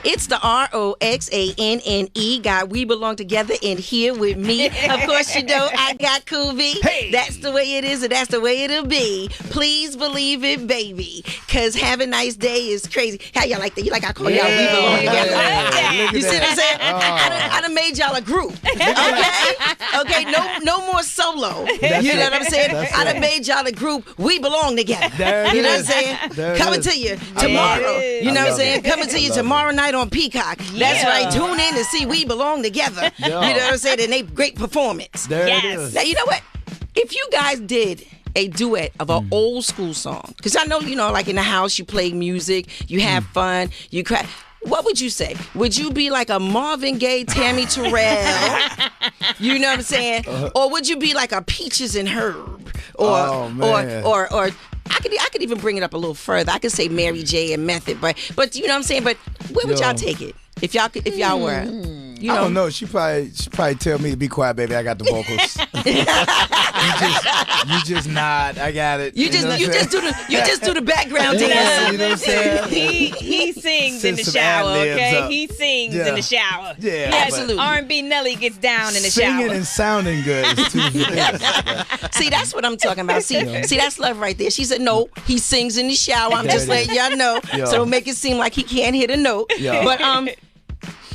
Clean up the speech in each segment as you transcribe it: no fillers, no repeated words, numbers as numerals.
It's the ROXANNE God. We belong together, and here with me, of course, you know, I got Kuvi. Hey. That's the way it is, and that's the way it'll be. Please believe it, baby. Because have a nice day is crazy. How y'all like that? You like I call y'all We Belong Together? Yeah. You see what I'm saying? I done made y'all a group. Okay, no more solo. You know what I'm saying? I done made y'all a group. We belong together. You know what I'm saying? Coming to you tomorrow. You know what I'm saying? Coming to you tomorrow night on Peacock. That's right. Tune in to see We Belong Together. You know what I'm saying? And they great performance. Yes. Now, you know what? If you guys did a duet of an old school song, because I know, you know, like in the house, you play music, you have fun, you cry. What would you say? Would you be like a Marvin Gaye, Tammy Terrell? You know what I'm saying? Or would you be like a Peaches and Herb? Or I could even bring it up a little further. I could say Mary J and Method, but you know what I'm saying? But where would y'all take it? If y'all were, you know. I don't know. She probably tell me to be quiet, baby. I got the vocals. you just nod. I got it. You just do the background dance. You know what I'm saying? He sings in the shower. Okay, he sings in the shower. Yeah, absolutely. R&B Nelly gets down in the shower. Singing and sounding good is two things. See, that's what I'm talking about. See, that's love right there. She said, no, he sings in the shower. I'm just letting y'all know. So don't make it seem like he can't hit a note. But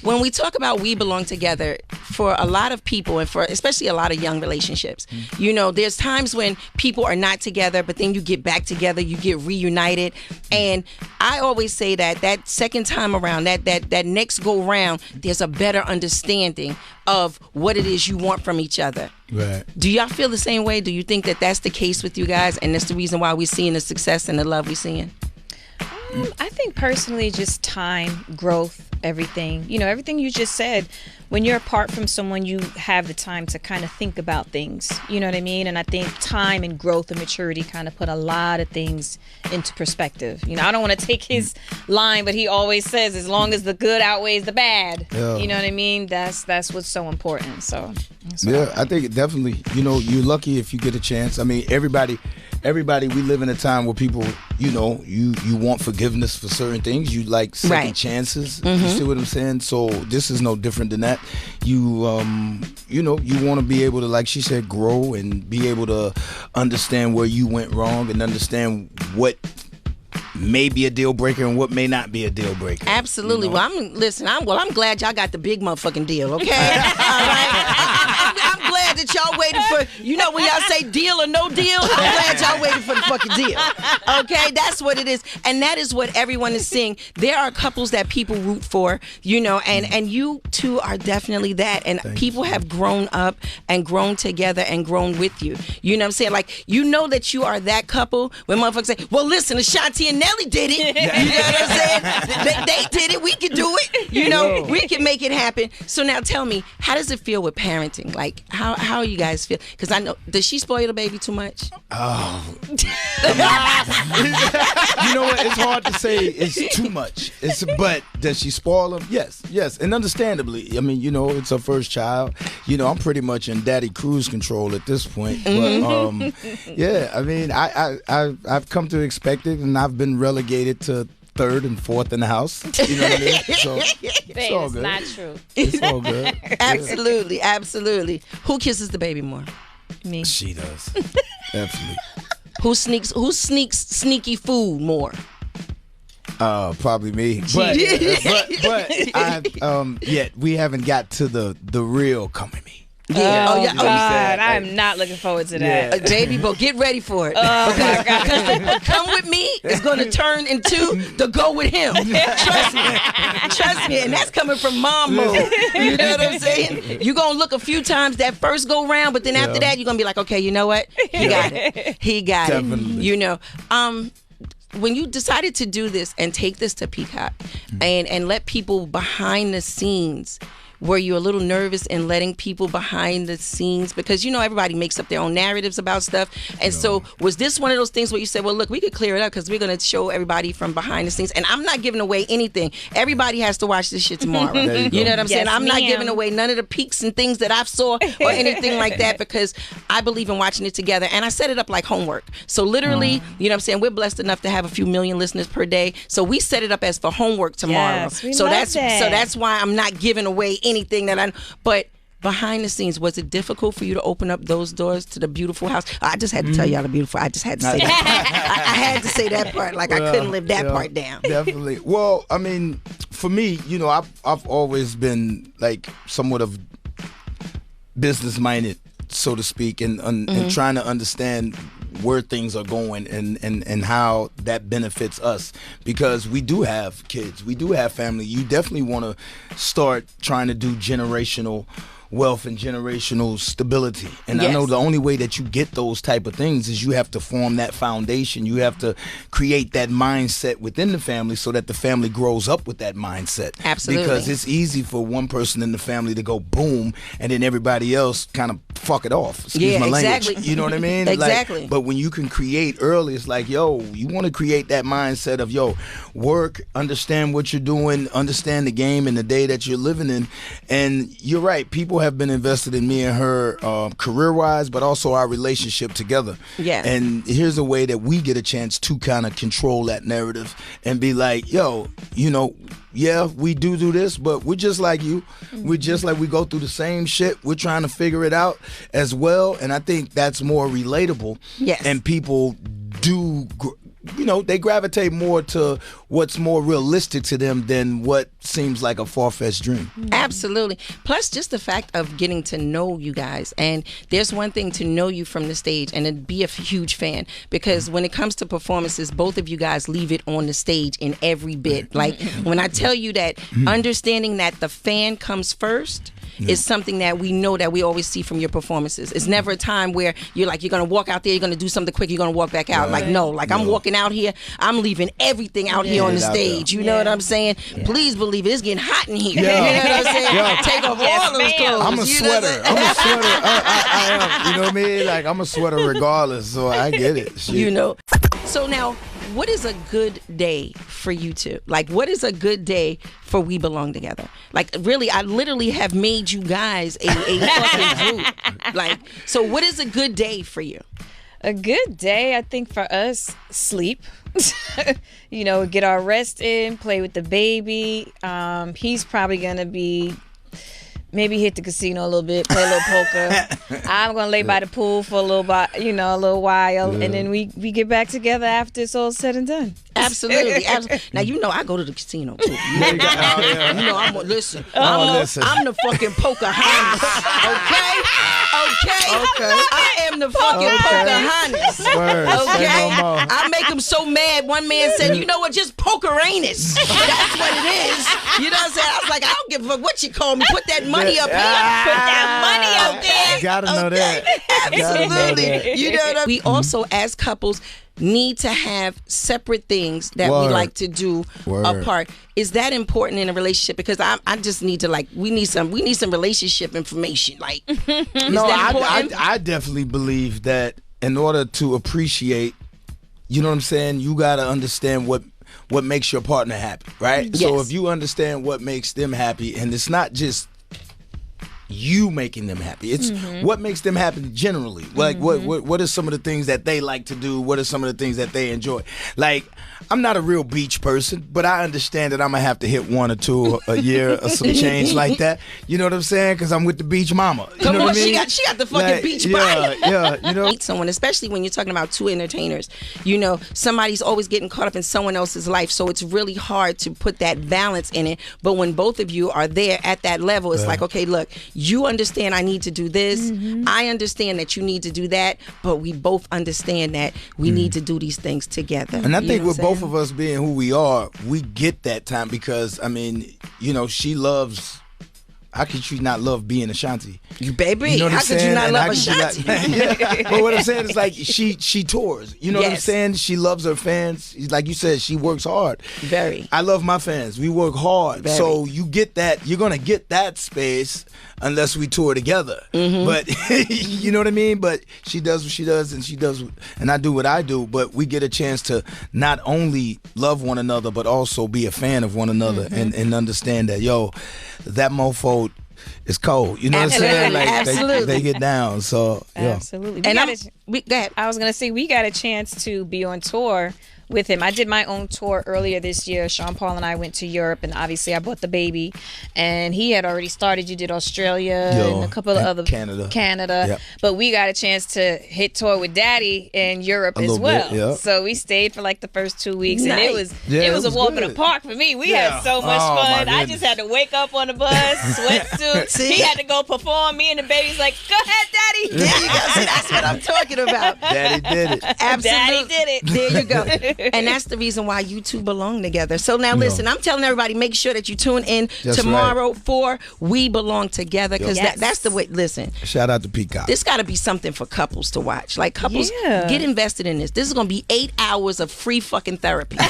when we talk about We Belong Together, for a lot of people and for especially a lot of young relationships, you know, there's times when people are not together, but then you get back together, you get reunited. And I always say that second time around, that next go round, there's a better understanding of what it is you want from each other. Right. Do y'all feel the same way? Do you think that that's the case with you guys, and that's the reason why we're seeing the success and the love we're seeing? I think personally, just time, growth, everything. You know, everything you just said. When you're apart from someone, you have the time to kind of think about things. You know what I mean? And I think time and growth and maturity kind of put a lot of things into perspective. You know, I don't want to take his line, but he always says, as long as the good outweighs the bad. Yeah. You know what I mean? That's what's so important. So I think definitely, you know, you're lucky if you get a chance. I mean, everybody, we live in a time where people, you know, you want forgiveness for certain things. You like second chances. You see what I'm saying? So this is no different than that. You know, you want to be able to, like she said, grow and be able to understand where you went wrong and understand what may be a deal breaker and what may not be a deal breaker. Absolutely. You know? Well, I'm glad y'all got the big motherfucking deal, okay? All right? I'm glad that y'all waited for, you know, when y'all say deal or no deal, I'm glad y'all waited for the fucking deal. Okay? That's what it is. And that is what everyone is seeing. There are couples that people root for, you know, and you two are definitely that. And people have grown up and grown together and grown with you. You know what I'm saying? Like, you know that you are that couple when motherfuckers say, well, listen, Ashanti and Nelly did it. You know what I'm saying? They did it. We can do it. You know, we can make it happen. So now tell me, how does it feel with parenting? Like, how you guys feel? Because I know, does she spoil the baby too much? Oh. You know what? It's hard to say it's too much. But does she spoil him? Yes. And understandably, I mean, you know, it's her first child. You know, I'm pretty much in daddy cruise control at this point. But yeah, I mean, I've come to expect it, and I've been relegated to third and fourth in the house. You know what I mean? So it's all good. Not true. It's all good. Absolutely. Who kisses the baby more? Me. She does. Absolutely. Who sneaks sneaky food more? Probably me. But we haven't got to the real come at me. Yeah. Oh God, I'm not looking forward to that. Yeah. Baby, but get ready for it. Oh my God. Because the come with me is going to turn into the go with him. Trust me. And that's coming from mom mode. You know what I'm saying? You're going to look a few times that first go round, but then after that, you're going to be like, okay, you know what? He got it. Definitely. You know, when you decided to do this and take this to Peacock and let people behind the scenes were you a little nervous in letting people behind the scenes? Because, you know, everybody makes up their own narratives about stuff. And so was this one of those things where you said, well, look, we could clear it up because we're going to show everybody from behind the scenes. And I'm not giving away anything. Everybody has to watch this shit tomorrow. You know what I'm saying? I'm not giving away none of the peaks and things that I've saw or anything like that, because I believe in watching it together. And I set it up like homework. So literally, you know what I'm saying, we're blessed enough to have a few million listeners per day. So we set it up as for homework tomorrow. Yes, we so love that's that. so that's why I'm not giving away anything that I. But behind the scenes, was it difficult for you to open up those doors to the beautiful house? I just had to tell y'all the beautiful. I just had to say that. I had to say that part. Like, I couldn't live that part down. Definitely. Well, I mean, for me, you know, I've always been like somewhat of business minded, so to speak, and trying to understand where things are going and how that benefits us, because we do have kids, we do have family. You definitely want to start trying to do generational wealth and generational stability. And I know the only way that you get those type of things is you have to form that foundation. You have to create that mindset within the family so that the family grows up with that mindset. Absolutely. Because it's easy for one person in the family to go boom and then everybody else kind of fuck it off. Excuse my language. Exactly. You know what I mean? Exactly. Like, but when you can create early, it's like, yo, you want to create that mindset of, yo, work, understand what you're doing, understand the game and the day that you're living in. And you're right, people have been invested in me and her career-wise, but also our relationship together. Yeah. And here's a way that we get a chance to kind of control that narrative and be like, yo, you know, yeah, we do this, but we're just like you. We're just like, we go through the same shit. We're trying to figure it out as well. And I think that's more relatable. Yes. And people do, you know, they gravitate more to what's more realistic to them than what seems like a far-fetched dream. Absolutely. Plus, just the fact of getting to know you guys. And there's one thing to know you from the stage and to be a huge fan, because when it comes to performances, both of you guys leave it on the stage in every bit. Like, when I tell you that understanding that the fan comes first is something that we know that we always see from your performances. It's never a time where you're like, you're going to walk out there, you're going to do something quick, you're going to walk back out. Like, no, like I'm walking out here, I'm leaving everything out here on the stage. You know what I'm saying? Please believe it. It's getting hot in here. You know what I'm saying? Take off all those clothes. I'm a sweater. I am. You know what I mean? Like, I'm a sweater regardless, so I get it. Shit. You know. So now, what is a good day for you two? Like, what is a good day for We Belong Together? Like, really, I literally have made you guys a fucking group. Like, so what is a good day for you? A good day, I think, for us, sleep. You know, get our rest in, play with the baby. He's probably gonna be maybe hit the casino a little bit, play a little poker. I'm gonna lay by the pool for a little while, and then we get back together after it's all said and done. Absolutely. Now, you know I go to the casino too. You know, I'm I'm the fucking Pocahontas. Okay. I am the fucking Pocahontas. Okay. I make them so mad. One man said, "You know what? Just Pocahontas." That's what it is. You know what I'm saying? I was like, I don't give a fuck what you call me. Put that money up here. Put that money up there. Gotta know that. Absolutely. You know what I mean? We also, as couples, need to have separate things that we like to do apart. Is that important in a relationship? Because I just need to, like, we need some relationship information. Like, no, I definitely believe that in order to appreciate, you know what I'm saying, you gotta understand what makes your partner happy, right? Yes. So if you understand what makes them happy, and it's not just you making them happy, it's what makes them happy generally. Like what are some of the things that they like to do? What are some of the things that they enjoy? Like, I'm not a real beach person, but I understand that I'm gonna have to hit 1 or 2 a year or some change like that. You know what I'm saying? Because I'm with the beach mama. You know what I mean? She got the fucking beach body. Yeah, you know. Meet someone, especially when you're talking about two entertainers. You know, somebody's always getting caught up in someone else's life, so it's really hard to put that balance in it. But when both of you are there at that level, it's like, okay, look, you understand I need to do this. I understand that you need to do that, but we both understand that we need to do these things together. And I think with both of us being who we are, we get that time because, I mean, you know, she loves how could you not love being Ashanti? You baby, You know what how I'm could saying? you not And love how could you Ashanti? yeah. But what I'm saying is like she tours. You know what I'm Yes. saying? She loves her fans. Like you said, she works hard. Very. I love my fans. We work hard. Very. So you get that. You're gonna get that space unless we tour together. Mm-hmm. But you know what I mean? But she does what she does, and I do what I do. But we get a chance to not only love one another, but also be a fan of one another and understand that that mofo is cold. You know what I'm saying? Like Absolutely. they get down. So yeah. Absolutely. And Go ahead. I was gonna say we got a chance to be on tour with him. I did my own tour earlier this year. Sean Paul and I went to Europe, and obviously I bought the baby. And he had already started. You did Australia and a couple of other Canada. Yep. But we got a chance to hit tour with Daddy in Europe as well. Bit, yeah. So we stayed for like the first 2 weeks, Nice. and it was a walk in good. the park for me. We Yeah. had so much Oh, my fun. I goodness. just had to wake up on the bus, sweatsuit. See? He had to go perform. Me and the baby's like, "Go ahead, Daddy." There you go. See, that's what I'm talking about. Daddy did it. Absolutely. Daddy did it. There you go. And that's the reason why you two belong together. So now listen, I'm telling everybody, make sure that you tune in That's tomorrow for We Belong Together, because Yes. that's the way. Listen, Shout out to Peacock. this got to be something for couples to watch. Like couples, Yeah. get invested in this. This is going to be 8 hours of free fucking therapy. 8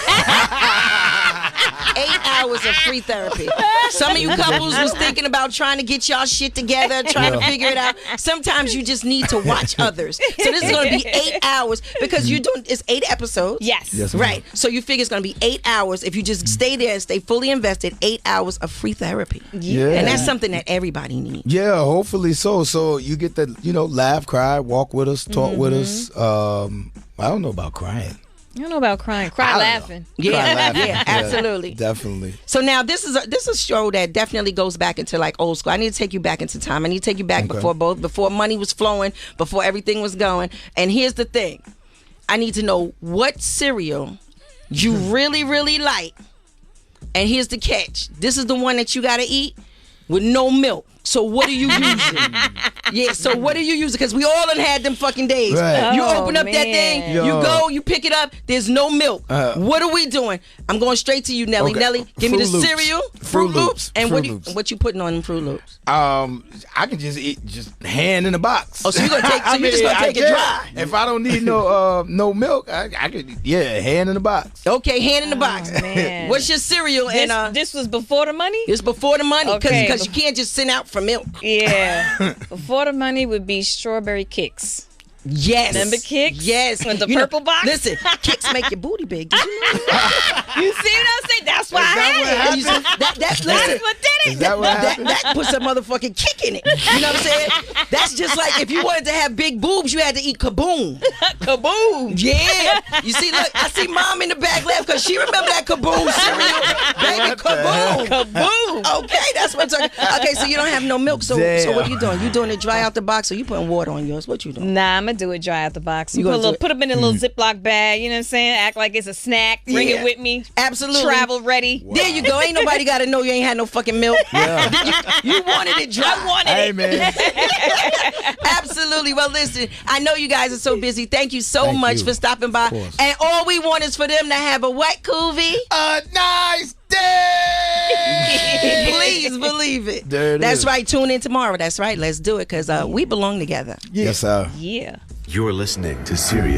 hours of free therapy. Some of you couples was thinking about trying to get y'all shit together, trying to figure it out. Sometimes you just need to watch others. So this is going to be 8 hours because it's 8 episodes. Yes. Yes, ma'am. Right. So you figure it's going to be 8 hours. If you just stay there and stay fully invested, 8 hours of free therapy. Yeah. And that's something that everybody needs. Yeah, hopefully so. So you get to, laugh, cry, walk with us, talk with us. I don't know about crying. I don't know about crying. Cry I don't laughing. Yeah, Cry laughing. yeah, absolutely. Definitely. So now this is a show that definitely goes back into like old school. I need to take you back into time. I need to take you back Okay. before money was flowing, before everything was going. And here's the thing. I need to know what cereal you really, really like. And here's the catch. This is the one that you got to eat with no milk. So what are you using? Yeah, so what are you using? Because we all done had them fucking days. Right. You Oh, open up that thing, man. Yo. you go, you pick it up, there's no milk. What are we doing? I'm going straight to you, Nelly. Okay. Nelly, give me the Fruit Loops. cereal, Fruit Fruit Loops, Loops. and Fruit Loops. what you putting on them Fruit Loops? I can just eat hand in the box. Oh, so you gonna take you just gonna take it dry? If I don't need no milk, I could hand in the box. Okay, hand in the box. man. What's your cereal? This, And this was before the money? it's before the money Okay. because you can't just send out for milk. Yeah. Before the money would be strawberry kicks. Yes. Remember Kicks? Yes. With the You know, purple box? Listen, Kicks make your booty big. Did you know that? You see what I'm saying? That's why I had it. You see, that's listen. That's what did it. Is that what happened? That puts a motherfucking kick in it. You know what I'm saying? That's just like if you wanted to have big boobs, you had to eat Kaboom. Kaboom. Yeah. You see, look, I see Mom in the back left because she remember that Kaboom cereal. Baby, Kaboom. Kaboom. Okay, that's what I'm talking. Okay, so you don't have no milk. So Damn. what are you doing? You doing it dry out the box or you putting water on yours? What you doing? Nah, I'm going to do it dry out the box. You gonna do it? Put them in a little Ziploc bag, you know what I'm saying? Act like it's a snack. Bring Yeah. it with me. Absolutely. Travel ready. There you go. Ain't nobody got to know you ain't had no fucking milk. Yeah. You wanted it dry. I wanted Hey it. man. Absolutely. Well, listen, I know you guys are so busy. Thank you so Thank much you. for stopping by. Of course. And all we want is for them to have a what, Coovie? A nice day. Please believe it. There it That's is. right. Tune in tomorrow. That's right. Let's do it because we belong together. Yes, sir. Yeah. You're listening to Sirius